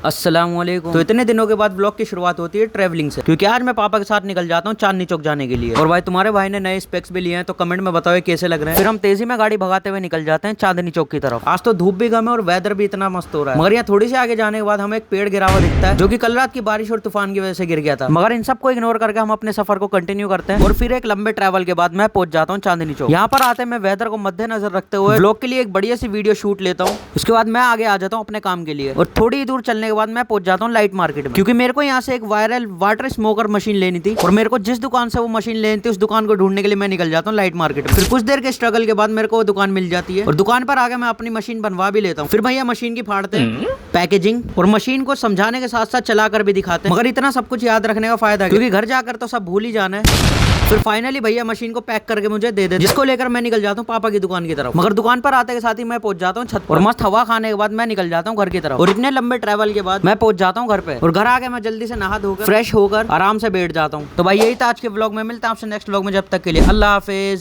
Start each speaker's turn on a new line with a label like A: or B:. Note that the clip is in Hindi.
A: अस्सलामुअलैकुम। तो इतने दिनों के बाद ब्लॉग की शुरुआत होती है ट्रैवलिंग से, क्योंकि आज मैं पापा के साथ निकल जाता हूँ चांदनी चौक जाने के लिए। और भाई तुम्हारे भाई ने नए स्पेक्स भी लिए हैं, तो कमेंट में बताओ कैसे लग रहे हैं। फिर हम तेजी में गाड़ी भगाते हुए निकल जाते हैं चांदनी चौक की तरफ। आज तो धूप भी कम है और वेदर भी इतना मस्त हो रहा है। मगर यहाँ थोड़ी सी आगे जाने के बाद हमें एक पेड़ गिरा हुआ दिखता है, जो कि कल रात की बारिश और तूफान की वजह से गिर गया था। मगर इन सबको इग्नोर करके हम अपने सफर को कंटिन्यू करते हैं और फिर एक लंबे ट्रैवल के बाद मैं पहुंच जाता हूँ चांदनी चौक। यहाँ पर आते मैं वेदर को मद्देनजर रखते हुए ब्लॉग के लिए एक बढ़िया सी वीडियो शूट लेता हूँ। उसके बाद मैं आगे आ जाता हूँ अपने काम के लिए और थोड़ी दूर चलने के बाद मैं पहुंच जाता हूँ लाइट मार्केट में, क्योंकि मेरे को यहाँ से एक वायरल वाटर स्मोकर मशीन लेनी थी और मेरे को जिस दुकान से वो मशीन लेनी थी उस दुकान को ढूंढने के लिए मैं निकल जाता हूँ लाइट मार्केट में। फिर कुछ देर के स्ट्रगल के बाद मेरे को वो दुकान मिल जाती है और दुकान पर आके मैं अपनी मशीन बनवा भी लेता हूँ। फिर भैया मशीन की फाड़ते हैं, पैकेजिंग और मशीन को समझाने के साथ साथ चलाकर भी दिखाते हैं। मगर इतना सब कुछ याद रखने का फायदा है, क्योंकि घर जाकर तो सब भूल ही जाना है। फिर फाइनली भैया मशीन को पैक करके मुझे दे दे, जिसको लेकर मैं निकल जाता हूँ पापा की दुकान की तरफ। मगर दुकान पर आते के साथ ही मैं पहुंच जाता हूँ छत पर और मस्त हवा खाने के बाद मैं निकल जाता हूँ घर की तरफ। और इतने लंबे ट्रैवल के बाद मैं पहुंच जाता हूँ घर पे और घर आके मैं जल्दी से नहा धोकर फ्रेश होकर आराम से बैठ जाता हूँ। तो भाई यही था आज के व्लॉग में, मिलता है आपसे नेक्स्ट व्लॉग में। जब तक के लिए अल्लाह हाफिज।